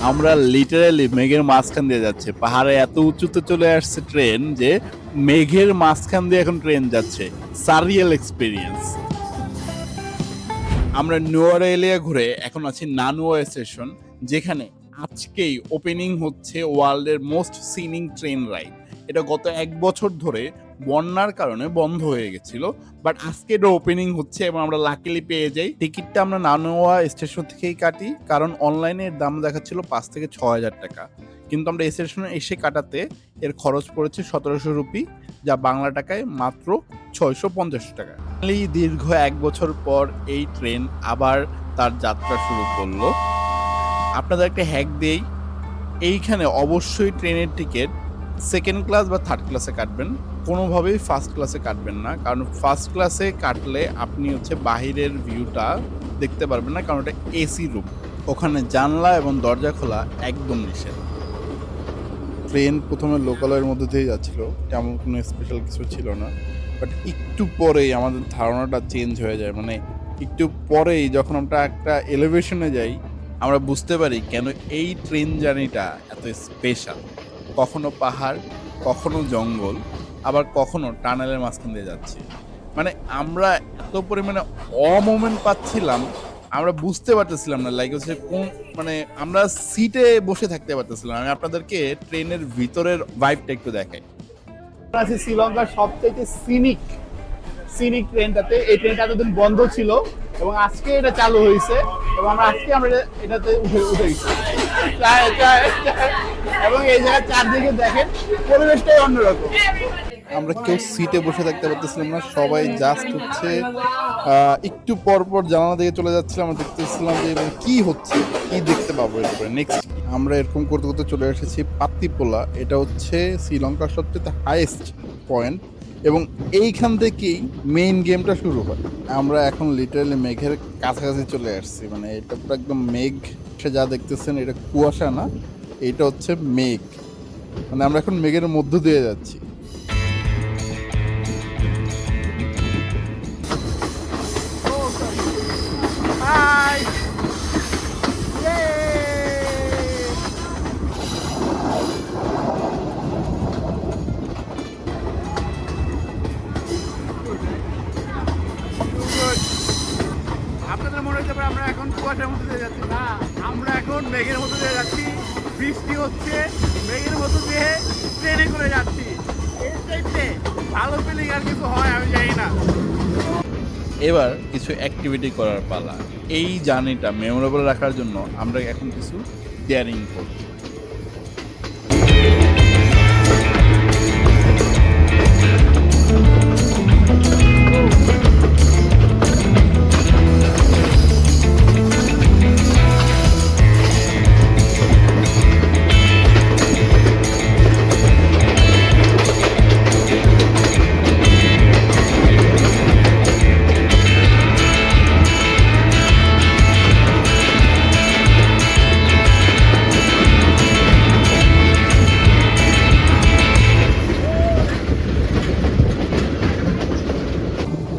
আমরা লিটারালি মেঘের মাঝখান দিয়ে যাচ্ছে, পাহাড়ে এত উঁচুতে চলে আসছে ট্রেন যে মেঘের মাঝখান দিয়ে এখন ট্রেন যাচ্ছে। সারিয়াল এক্সপিরিয়েন্স। আমরা নোয়ারা এলিয়া ঘুরে এখন আছি নানুয়া স্টেশন, যেখানে আজকেই ওপেনিং হচ্ছে ওয়ার্ল্ডের মোস্ট সিনিং ট্রেন রাইড। এটা গত 1 বছর ধরে বন্যার কারণে বন্ধ হয়ে গেছিল, বাট আজকে এটা ওপেনিং হচ্ছে এবং আমরা লাকিলি পেয়ে যাই। টিকিটটা আমরা নানুয়া স্টেশন থেকেই কাটি, কারণ অনলাইনে এর দাম দেখাচ্ছিল 5 থেকে 6 হাজার টাকা, কিন্তু আমরা স্টেশনে এসে কাটাতে এর খরচ পড়েছে 1700 রুপি, যা বাংলা টাকায় মাত্র 650 টাকা। দীর্ঘ 1 বছর পর এই ট্রেন আবার তার যাত্রা শুরু করলো। আপনাদের একটা হ্যাক দেই, এইখানে অবশ্যই ট্রেনের টিকিট সেকেন্ড ক্লাস বা থার্ড ক্লাসে কাটবেন, কোনোভাবেই ফার্স্ট ক্লাসে কাটবেন না, কারণ ফার্স্ট ক্লাসে কাটলে আপনি বাহিরের ভিউটা দেখতে পারবেন না, কারণ ওটা এসি রুম, ওখানে জানলা এবং দরজা খোলা একদম নিষেধ। ট্রেন প্রথমে লোকালয়ের মধ্যে দিয়ে যাচ্ছিল, তেমন কোনো স্পেশাল কিছু ছিল না, বাট একটু পরেই আমাদের ধারণাটা চেঞ্জ হয়ে যায়। মানে একটু পরেই যখন আমরা একটা এলিভেশনে যাই, আমরা বুঝতে পারি কেন এই ট্রেন জার্নিটা এত স্পেশাল। কখনো পাহাড়, কখনো জঙ্গল, আবার কখনো টানেলের মাঝখান দিয়ে যাচ্ছি। মানে আমরা এত পরিমাণে মোমেন্ট পাচ্ছিলাম, আমরা বুঝতে পারতেছিলাম না লাইক কোন, মানে আমরা সিটে বসে থাকতে পারতেছিলাম। আমি আপনাদেরকে ট্রেনের ভিতরের ভাইবটা একটু দেখাই। আছি শ্রীলঙ্কার সবচেয়ে সিনিক সিনিক ট্রেনটাতে। এই ট্রেনটা এতদিন বন্ধ ছিল এবং আজকে এটা চালু হয়েছে এবং আমরা এটাতে উঠেছি এবং এই জায়গায় চারদিকে দেখেন পরিবেশটাই অন্যরকম। আমরা কেউ সিটে বসে থাকতে পারতেছিলাম না, সবাই জাস্ট একটু পর পর জানালা দিকে চলে যাচ্ছিলাম। আমরা দেখতেছিলাম যে কি হচ্ছে, কি দেখতে পাবো এরপরে নেক্সট। আমরা এরকম করতে করতে চলে এসেছি পাত্তিপোলা। এটা হচ্ছে শ্রীলঙ্কার সবচেয়ে হাইয়েস্ট পয়েন্ট এবং এইখান থেকেই মেইন গেমটা শুরু হয়। আমরা এখন লিটারালি মেঘের কাছাকাছি চলে আসছি। মানে এটা পুরো একদম মেঘ, সে যা দেখতেছেন এটা কুয়াশা না, এটা হচ্ছে মেঘ। মানে আমরা এখন মেঘের মধ্য দিয়ে যাচ্ছি। হাই আপনাদের মনে হতে পারে আমরা এখন কুয়াশার মধ্যে দিয়ে যাচ্ছি, না, আমরা এখন মেঘের মধ্যে দিয়ে যাচ্ছি। বৃষ্টি হচ্ছে, মেঘের মধ্যে দিয়ে ট্রেনে করে যাচ্ছি। এই চাইতে ভালো ফিলিং আর কিছু হয় আমি জানি না। এবার কিছু অ্যাক্টিভিটি করার পালা। এই জার্নিটা মেমোরেবল রাখার জন্য আমরা এখন কিছু ডেয়ারিং করব।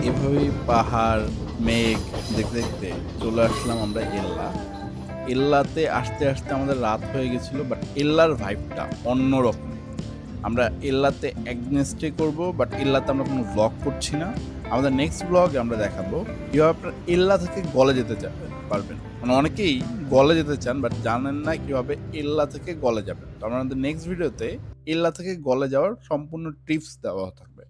এভাবেই পাহাড়, মেঘ দেখতে দেখতে চলে আসলাম আমরা এল্লাতে। আসতে আসতে আমাদের রাত হয়ে গেছিলো, বাট এল্লার ভাইবটা অন্যরকম। আমরা এল্লাতে একদিন স্টে করবো, বাট এল্লাতে আমরা কোনো ব্লগ করছি না। আমাদের নেক্সট ব্লগে আমরা দেখাবো কীভাবে আপনার এল্লা থেকে গলে যেতে পারবেন। মানে অনেকেই গলে যেতে চান বাট জানেন না কীভাবে এল্লা থেকে গলে যাবেন। তো আমাদের নেক্সট ভিডিওতে এল্লা থেকে গলে যাওয়ার সম্পূর্ণ টিপস দেওয়া থাকবে।